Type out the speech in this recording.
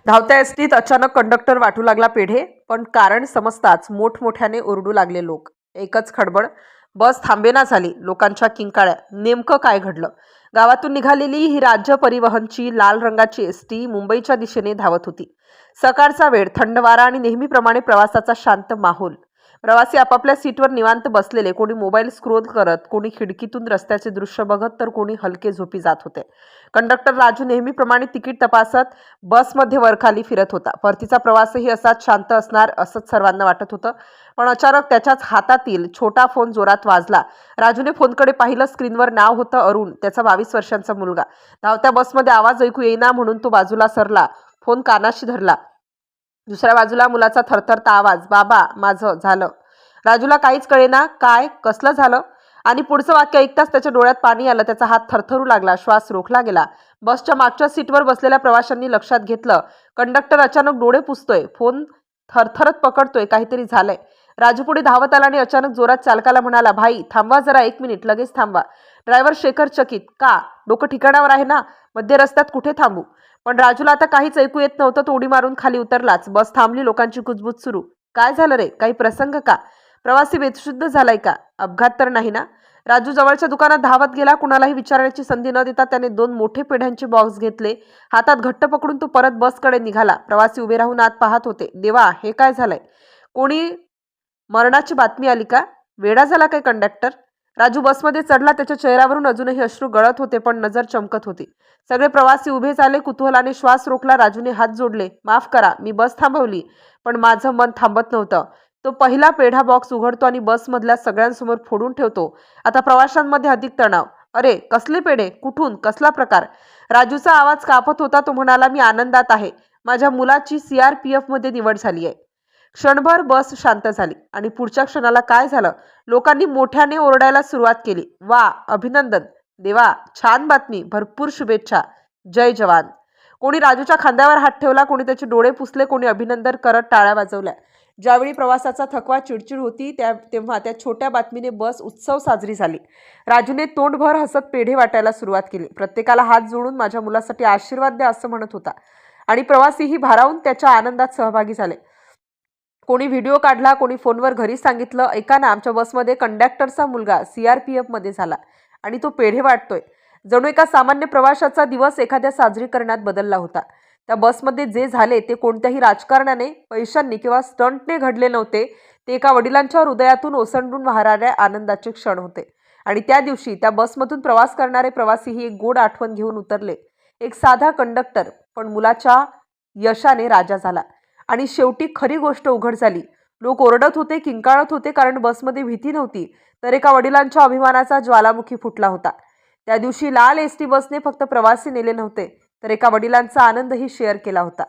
धावत्या एसटीत अचानक कंडक्टर वाटू लागला पेढे, पण कारण समजताच मोठमोठ्याने ओरडू लागले लोक. एकच खडबड, बस थांबेना झाली. लोकांच्या किंकाळ्या. नेमकं काय घडलं? गावातून निघालेली ही राज्य परिवहनची लाल रंगाची एसटी मुंबईच्या दिशेने धावत होती. सकाळचा वेळ, थंड वारा आणि नेहमीप्रमाणे प्रवासाचा शांत माहोल. प्रवासी आपापल्या सीटवर निवांत बसलेले, कोणी मोबाईल स्क्रोल करत, कोणी खिडकीतून रस्त्याचे दृश्य बघत, तर कोणी हलके झोपी जात होते. कंडक्टर राजू नेहमीप्रमाणे तिकीट तपासत बसमध्ये वरखाली फिरत होता. परतीचा प्रवासही असाच शांत असणार असंच सर्वांना वाटत होतं. पण अचानक त्याच्याच हातातील छोटा फोन जोरात वाजला. राजूने फोनकडे पाहिलं. स्क्रीनवर नाव होतं अरुण, त्याचा 22 वर्षांचा मुलगा. धावत्या बसमध्ये आवाज ऐकू येईना म्हणून तो बाजूला सरला, फोन कानाशी धरला. दुसऱ्या बाजूला मुलाचा थरथरता आवाज, बाबा माझं झालं. राजूला काहीच कळेना. काय, कसलं झालं? आणि पुढचं वाक्य ऐकताच त्याच्या डोळ्यात पाणी आलं. त्याचा हात थरथरू लागला, श्वास रोखला गेला. बसच्या मागच्या सीटवर बसलेल्या प्रवाशांनी लक्षात घेतलं, कंडक्टर अचानक डोळे पुसतोय, फोन थरथरत पकडतोय, काहीतरी झालंय. राजू पुढे धावत आला आणि अचानक जोरात चालकाला म्हणाला, भाई थांबवा जरा, 1 मिनिट, लगेच थांबवा. ड्रायव्हर शेखर चकित, का? डोकं ठिकाणावर आहे ना? मध्य रस्त्यात कुठे थांबू? पण राजूला आता काहीच ऐकू येत नव्हतं. तो उडी मारून खाली उतरलाच. बस थांबली. लोकांची कुजबूज सुरू. काय झालं रे? काही प्रसंग का? प्रवासी बेशुद्ध झालाय का? अपघात तर नाही ना? राजू जवळच्या दुकानात धावत गेला. कुणालाही विचारण्याची संधी न देता त्याने 2 मोठे पेढ्यांचे बॉक्स घेतले. हातात घट्ट पकडून तो परत बसकडे निघाला. प्रवासी उभे राहून आत पाहत होते. देवा, हे काय झालंय? कोणी मरणाची बातमी आली का? वेडा झाला काय कंडक्टर? राजू बसमध्ये चढला. त्याच्या चेहऱ्यावरून अजूनही अश्रू गळत होते, पण नजर चमकत होती. सगळे प्रवासी उभे झाले. कुतूहलाने श्वास रोखला. राजूने हात जोडले. माफ करा, मी बस थांबवली, पण माझं मन थांबत नव्हतं. तो पहिला पेढा बॉक्स उघडतो आणि बसमधल्या सगळ्यांसमोर फोडून ठेवतो. आता प्रवाशांमध्ये अधिक तणाव. अरे, कसले पेढे? कुठून? कसला प्रकार? राजूचा आवाज कापत होता. तो म्हणाला, मी आनंदात आहे. माझ्या मुलाची CRPF मध्ये निवड झाली आहे. क्षणभर बस शांत झाली आणि पुढच्या क्षणाला काय झालं? लोकांनी मोठ्याने ओरडायला सुरुवात केली. वा, अभिनंदन. देवा, छान बातमी. भरपूर शुभेच्छा. जय जवान. कोणी राजूच्या खांद्यावर हात ठेवला, कोणी त्याचे डोळे पुसले, कोणी अभिनंदन करत टाळ्या वाजवल्या. ज्यावेळी प्रवासाचा थकवा, चिडचिड होती, तेव्हा त्या छोट्या बातमीने बस उत्सव साजरी झाली. राजूने तोंडभर हसत पेढे वाटायला सुरुवात केली. प्रत्येकाला हात जोडून माझ्या मुलासाठी आशीर्वाद द्या असं म्हणत होता. आणि प्रवासीही भारावून त्याच्या आनंदात सहभागी झाले. कोणी व्हिडिओ काढला, कोणी फोनवर घरी सांगितलं, ऐका ना, आमच्या बसमध्ये कंडक्टरचा मुलगा CRPF मध्ये झाला आणि तो पेढे वाटतोय. जणू एका सामान्य प्रवाशाचा दिवस एखाद्या साजरीकरणात बदलला होता. त्या बसमध्ये जे झाले ते कोणत्याही राजकारणाने, पैशांनी किंवा स्टंटने घडले नव्हते. ते एका वडिलांच्या हृदयातून ओसंडून वाहणाऱ्या आनंदाचे क्षण होते. आणि त्या दिवशी त्या बसमधून प्रवास करणारे प्रवासी ही एक गोड आठवण घेऊन उतरले. एक साधा कंडक्टर, पण मुलाच्या यशाने राजा झाला. आणि शेवटी खरी गोष्ट उघड झाली. लोक ओरडत होते, किंकाळत होते, कारण बसमध्ये भीती नव्हती, तर एका वडिलांच्या अभिमानाचा ज्वालामुखी फुटला होता. त्या दिवशी लाल एसटी बसने फक्त प्रवासी नेले नव्हते, तर एका वडिलांचा आनंदही शेअर केला होता.